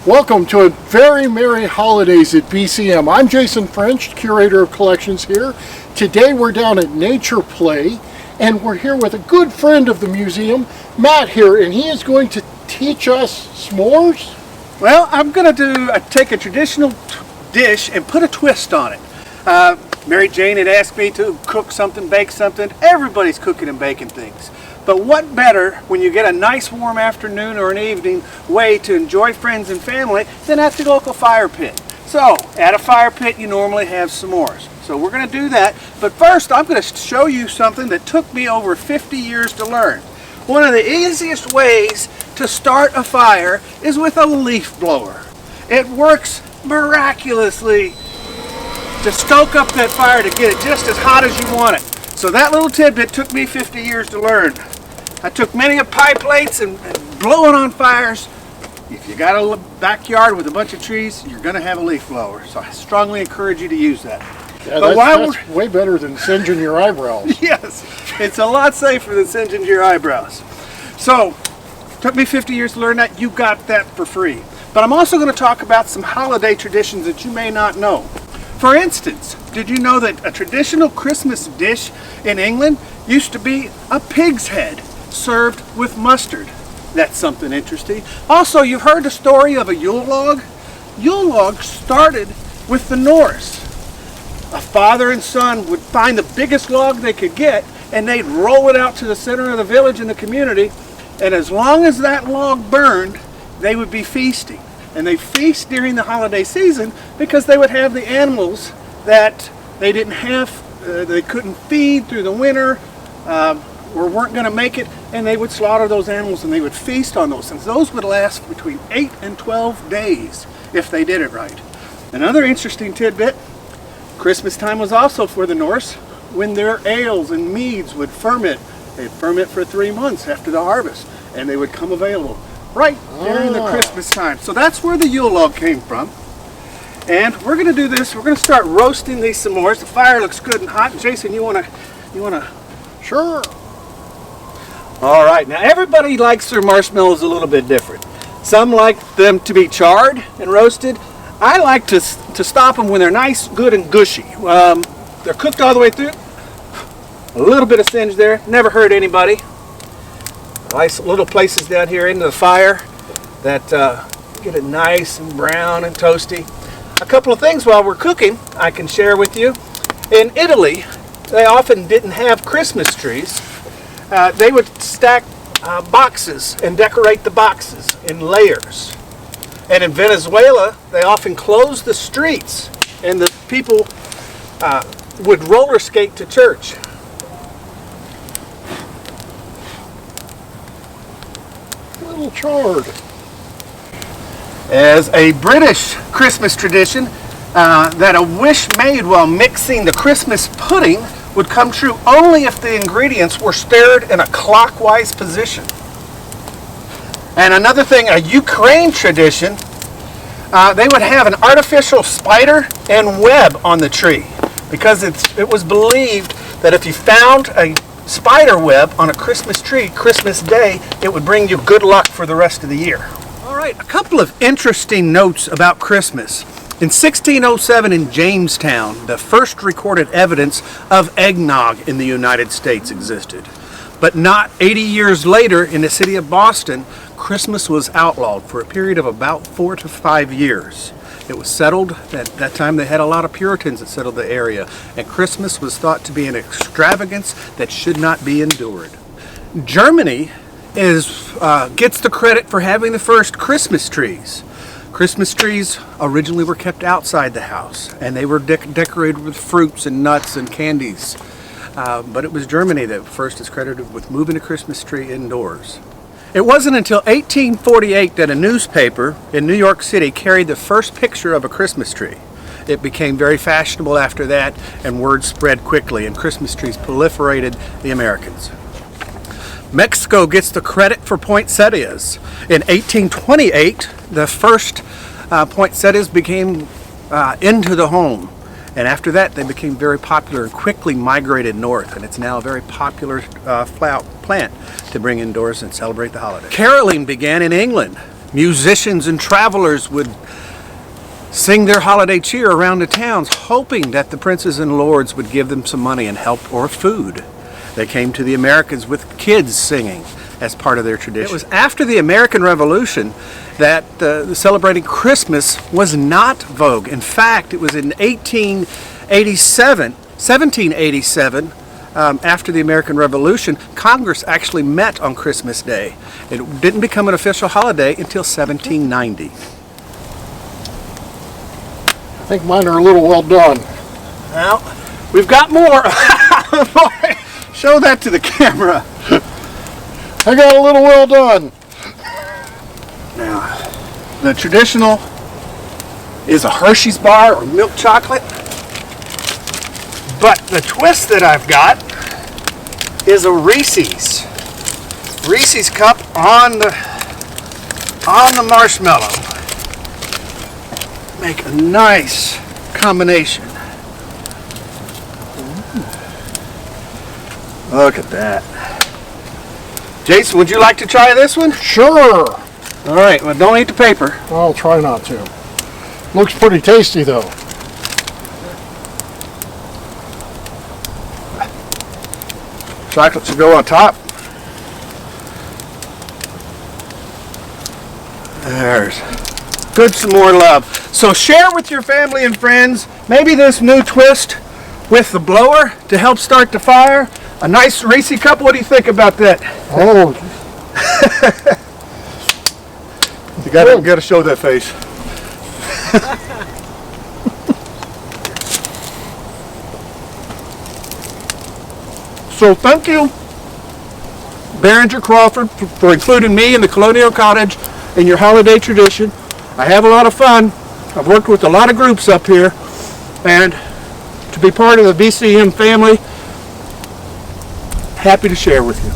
Welcome to a very merry holidays at BCM. I'm Jason French, curator of collections here. Today we're down at NaturePlay, and we're here with a good friend of the museum, Matt here, and he is going to teach us s'mores. Well, I'm going to take a traditional dish and put a twist on it. Mary Jane had asked me to cook something, bake something. Everybody's cooking and baking things. But what better when you get a nice warm afternoon or an evening way to enjoy friends and family than at the local fire pit. So at a fire pit you normally have s'mores. So we're going to do that. But first I'm going to show you something that took me over 50 years to learn. One of the easiest ways to start a fire is with a leaf blower. It works miraculously to stoke up that fire to get it just as hot as you want it. So that little tidbit took me 50 years to learn. I took many of pie plates and blowing on fires. If you got a backyard with a bunch of trees, you're going to have a leaf blower. So I strongly encourage you to use that. Yeah, but that's way better than singeing your eyebrows. Yes, it's a lot safer than singeing your eyebrows. So, took me 50 years to learn that. You got that for free. But I'm also going to talk about some holiday traditions that you may not know. For instance, did you know that a traditional Christmas dish in England used to be a pig's head served with mustard? That's something interesting. Also, you've heard the story of a Yule log? Yule log started with the Norse. A father and son would find the biggest log they could get and they'd roll it out to the center of the village and the community, and as long as that log burned, they would be feasting. And they feast during the holiday season because they would have the animals that they didn't have, they couldn't feed through the winter, or weren't going to make it, and they would slaughter those animals and they would feast on those things. Those would last between 8 and 12 days if they did it right. Another interesting tidbit, Christmas time was also for the Norse when their ales and meads would ferment. They'd ferment for 3 months after the harvest, and they would come available right during the Christmas time. So that's where the Yule log came from. And we're going to do this. We're going to start roasting these s'mores. The fire looks good and hot. Jason, you want to? Sure. All right. Now everybody likes their marshmallows a little bit different. Some like them to be charred and roasted. I like to stop them when they're nice, good, and gushy. They're cooked all the way through. A little bit of singe there. Never hurt anybody. Nice little places down here into the fire that get it nice and brown and toasty. A couple of things while we're cooking I can share with you. In Italy, they often didn't have Christmas trees. They would stack boxes and decorate the boxes in layers. And in Venezuela, they often closed the streets and the people would roller skate to church. A little charred. As a British Christmas tradition, that a wish made while mixing the Christmas pudding would come true only if the ingredients were stirred in a clockwise position. And another thing, a Ukraine tradition, they would have an artificial spider and web on the tree because it was believed that if you found a spider web on a Christmas tree, Christmas Day, it would bring you good luck for the rest of the year. All right, a couple of interesting notes about Christmas. In 1607 in Jamestown, the first recorded evidence of eggnog in the United States existed. But not 80 years later in the city of Boston, Christmas was outlawed for a period of about 4 to 5 years. It was settled, at that time they had a lot of Puritans that settled the area, and Christmas was thought to be an extravagance that should not be endured. Germany gets the credit for having the first Christmas trees. Christmas trees originally were kept outside the house, and they were decorated with fruits and nuts and candies. But it was Germany that first is credited with moving a Christmas tree indoors. It wasn't until 1848 that a newspaper in New York City carried the first picture of a Christmas tree. It became very fashionable after that, and word spread quickly, and Christmas trees proliferated the Americans. Mexico gets the credit for poinsettias. In 1828, the first poinsettias became into the home. And after that, they became very popular and quickly migrated north. And it's now a very popular plant to bring indoors and celebrate the holiday. Caroling began in England. Musicians and travelers would sing their holiday cheer around the towns, hoping that the princes and lords would give them some money and help or food. They came to the Americas with kids singing as part of their tradition. It was after the American Revolution that celebrating Christmas was not vogue. In fact, it was in 1787, after the American Revolution, Congress actually met on Christmas Day. It didn't become an official holiday until 1790. I think mine are a little well done. Well, we've got more. Show that to the camera. I got a little well done. Now, the traditional is a Hershey's bar or milk chocolate. But the twist that I've got is a Reese's cup on the marshmallow. Make a nice combination. Look at that. Jason, would you like to try this one? Sure. All right, well, don't eat the paper. I'll try not to. Looks pretty tasty though. Chocolate should go on top. There's good, some more love. So share with your family and friends, maybe this new twist with the blower to help start the fire. A nice Reese cup, what do you think about that? Oh, You gotta show that face. So thank you, Behringer-Crawford, for including me in the Colonial Cottage in your holiday tradition. I have a lot of fun. I've worked with a lot of groups up here, and to be part of the BCM family, happy to share with you.